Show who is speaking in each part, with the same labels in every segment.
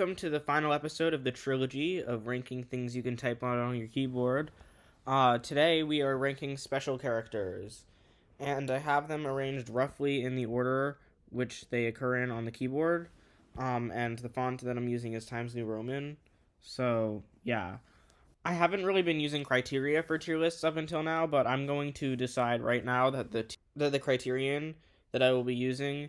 Speaker 1: Welcome to the final episode of the trilogy of ranking things you can type on your keyboard. Today we are ranking special characters, and I have them arranged roughly in the order which they occur in on the keyboard. And the font that I'm using is Times New Roman. So, yeah. I haven't really been using criteria for tier lists up until now, but I'm going to decide right now that the criterion that I will be using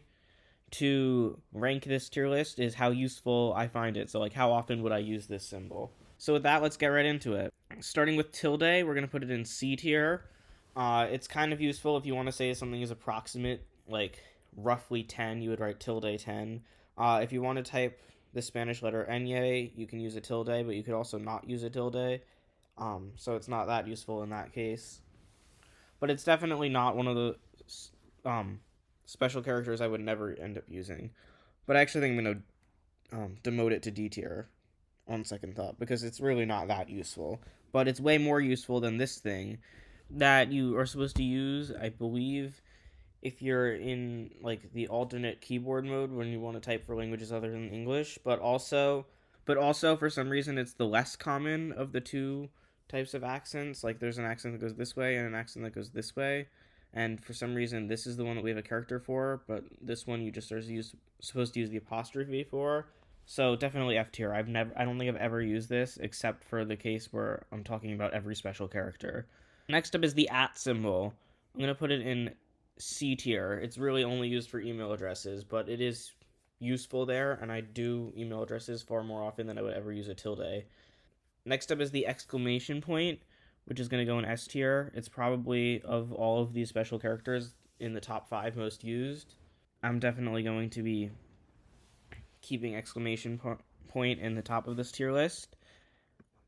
Speaker 1: to rank this tier list is how useful I find it. So, like, how often would I use this symbol? So, with that, let's get right into it. Starting with tilde, we're going to put it in C tier. It's kind of useful if you want to say something is approximate, like roughly 10, you would write tilde 10. If you want to type the Spanish letter Nye, you can use a tilde, but you could also not use a tilde. So it's not that useful in that case. But it's definitely not one of the um, special characters I would never end up using. But I actually think I'm going to demote it to D tier on second thought because it's really not that useful. But it's way more useful than this thing that you are supposed to use, I believe, if you're in like the alternate keyboard mode when you want to type for languages other than English, but also for some reason it's the less common of the two types of accents. Like there's an accent that goes this way and an accent that goes this way. And for some reason this is the one that we have a character for, but this one you just are supposed to use the apostrophe for. So definitely F tier. I don't think I've ever used this except for the case where I'm talking about every special character. Next up is the at symbol. I'm going to put it in C tier. It's really only used for email addresses, but it is useful there, and I do email addresses far more often than I would ever use a tilde. Next up is the exclamation point, which is going to go in S tier. It's probably, of all of these special characters, in the top 5 most used. I'm definitely going to be keeping exclamation point in the top of this tier list.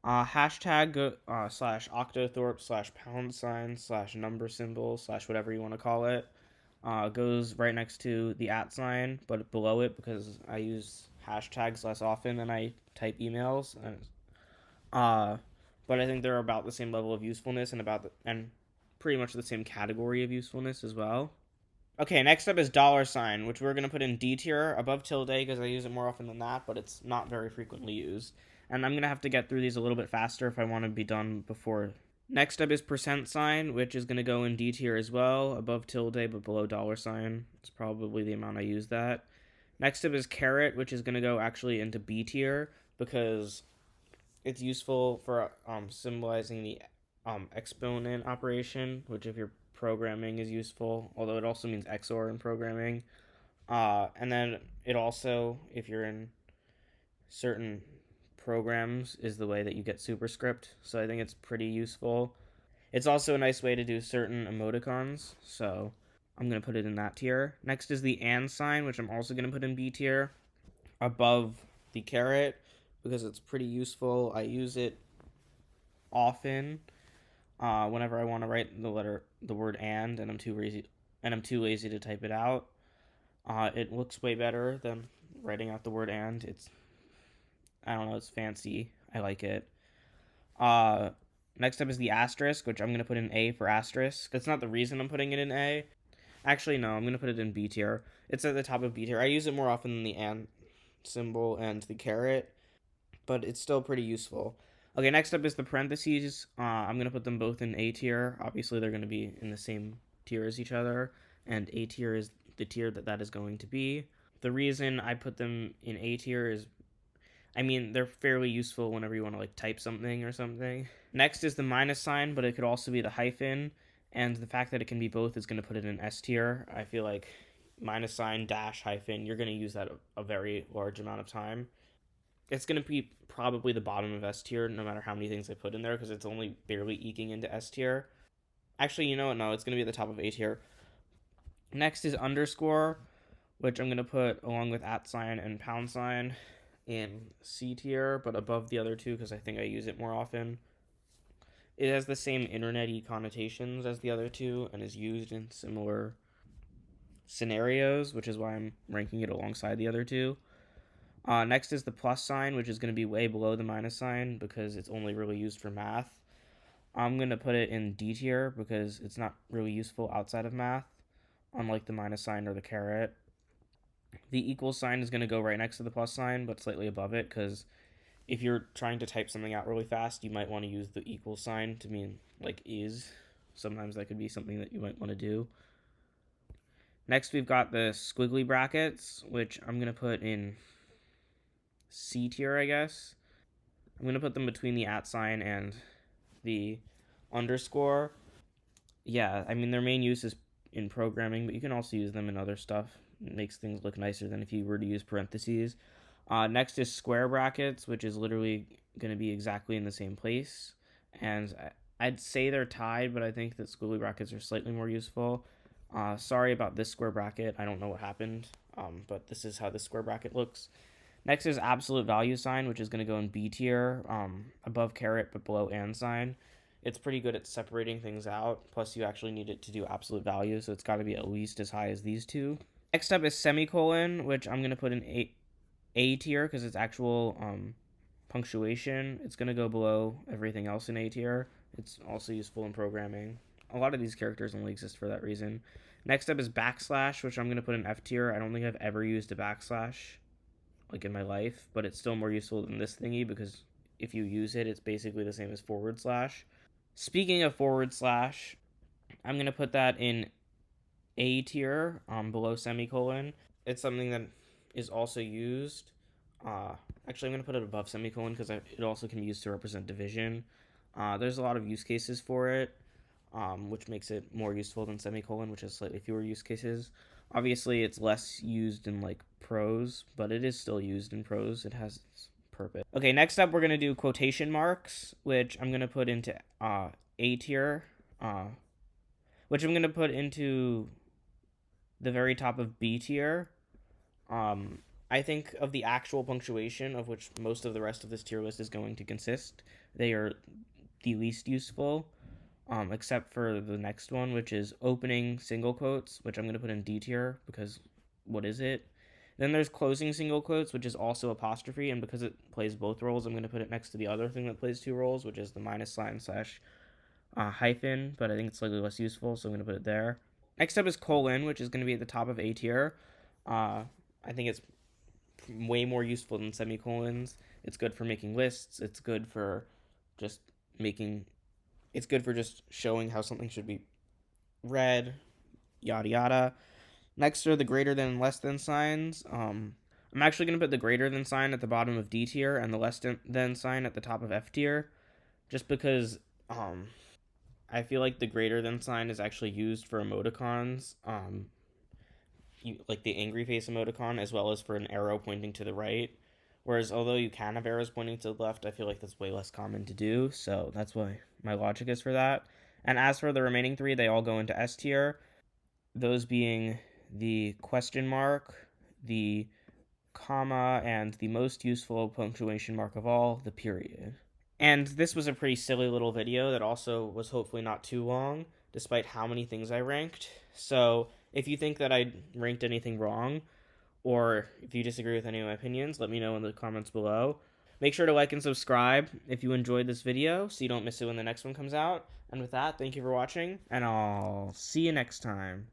Speaker 1: Hashtag slash octothorpe slash pound sign slash number symbol slash whatever you want to call it goes right next to the at sign, but below it because I use hashtags less often than I type emails. Uh, but I think they're about the same level of usefulness and pretty much the same category of usefulness as well. Okay, next up is dollar sign, which we're going to put in D tier above tilde because I use it more often than that, but it's not very frequently used. And I'm going to have to get through these a little bit faster if I want to be done before. Next up is percent sign, which is going to go in D tier as well, above tilde but below dollar sign. It's probably the amount I use that. Next up is caret, which is going to go actually into B tier because it's useful for symbolizing the exponent operation, which if you're programming is useful, although it also means XOR in programming. And then it also, if you're in certain programs, is the way that you get superscript. So I think it's pretty useful. It's also a nice way to do certain emoticons. So I'm going to put it in that tier. Next is the and sign, which I'm also going to put in B tier above the caret because it's pretty useful. I use it often whenever I want to write the word and I'm too lazy to type it out. It looks way better than writing out the word and. I don't know, it's fancy. I like it. Uh, Next up is the asterisk, which I'm gonna put in A for asterisk. That's not the reason I'm putting it in A. Actually, no, I'm gonna put it in B tier. It's at the top of B tier. I use it more often than the and symbol and the caret, but it's still pretty useful. Okay, next up is the parentheses. I'm going to put them both in A tier. Obviously, they're going to be in the same tier as each other, and A tier is the tier that is going to be. The reason I put them in A tier is, I mean, they're fairly useful whenever you want to like type something or something. Next is the minus sign, but it could also be the hyphen, and the fact that it can be both is going to put it in S tier. I feel like minus sign dash hyphen, you're going to use that a very large amount of time. It's going to be probably the bottom of S tier no matter how many things I put in there because it's only barely eking into S tier. Actually, you know what? No, it's going to be at the top of A tier. Next is underscore, which I'm going to put along with at sign and pound sign in C tier, but above the other two because I think I use it more often. It has the same internet-y connotations as the other two and is used in similar scenarios, which is why I'm ranking it alongside the other two. Next is the plus sign, which is going to be way below the minus sign because it's only really used for math. I'm going to put it in D tier because it's not really useful outside of math, unlike the minus sign or the caret. The equal sign is going to go right next to the plus sign, but slightly above it, because if you're trying to type something out really fast, you might want to use the equal sign to mean like is. Sometimes that could be something that you might want to do. Next, we've got the squiggly brackets, which I'm going to put in C tier, I guess. I'm going to put them between the @ sign and the underscore. Yeah, I mean, their main use is in programming, but you can also use them in other stuff. It makes things look nicer than if you were to use parentheses. Next is square brackets, which is literally going to be exactly in the same place. And I'd say they're tied, but I think that squiggly brackets are slightly more useful. Sorry about this square bracket. I don't know what happened, but this is how this square bracket looks. Next is absolute value sign, which is going to go in B tier, above caret but below and sign. It's pretty good at separating things out. Plus, you actually need it to do absolute value, so it's got to be at least as high as these two. Next up is semicolon, which I'm going to put in A tier because it's actual punctuation. It's going to go below everything else in A tier. It's also useful in programming. A lot of these characters only exist for that reason. Next up is backslash, which I'm going to put in F tier. I don't think I've ever used a backslash like in my life, but it's still more useful than this thingy because if you use it, it's basically the same as forward slash. Speaking of forward slash, I'm going to put that in A tier, below semicolon. It's something that is also used. Actually, I'm going to put it above semicolon because it also can be used to represent division. There's a lot of use cases for it, which makes it more useful than semicolon, which has slightly fewer use cases. Obviously, it's less used in like prose, but it is still used in prose. It has its purpose. Okay, next up, we're going to do quotation marks, which I'm going to put into A tier, which I'm going to put into the very top of B tier. I think of the actual punctuation, of which most of the rest of this tier list is going to consist, they are the least useful, except for the next one, which is opening single quotes, which I'm going to put in D tier because what is it? Then there's closing single quotes, which is also apostrophe, and because it plays both roles, I'm going to put it next to the other thing that plays two roles, which is the minus sign slash hyphen, but I think it's slightly less useful, so I'm going to put it there. Next up is colon, which is going to be at the top of A tier. I think it's way more useful than semicolons. It's good for making lists. It's good for just showing how something should be read, yada yada. Next are the greater than and less than signs. I'm actually going to put the greater than sign at the bottom of D tier and the less than sign at the top of F tier, just because I feel like the greater than sign is actually used for emoticons, like the angry face emoticon, as well as for an arrow pointing to the right. Whereas although you can have arrows pointing to the left, I feel like that's way less common to do, so that's why my logic is for that. And as for the remaining three, they all go into S tier, those being the question mark, the comma, and the most useful punctuation mark of all, the period. And this was a pretty silly little video that also was hopefully not too long, despite how many things I ranked. So if you think that I ranked anything wrong, or if you disagree with any of my opinions, let me know in the comments below. Make sure to like and subscribe if you enjoyed this video so you don't miss it when the next one comes out. And with that, thank you for watching, and I'll see you next time.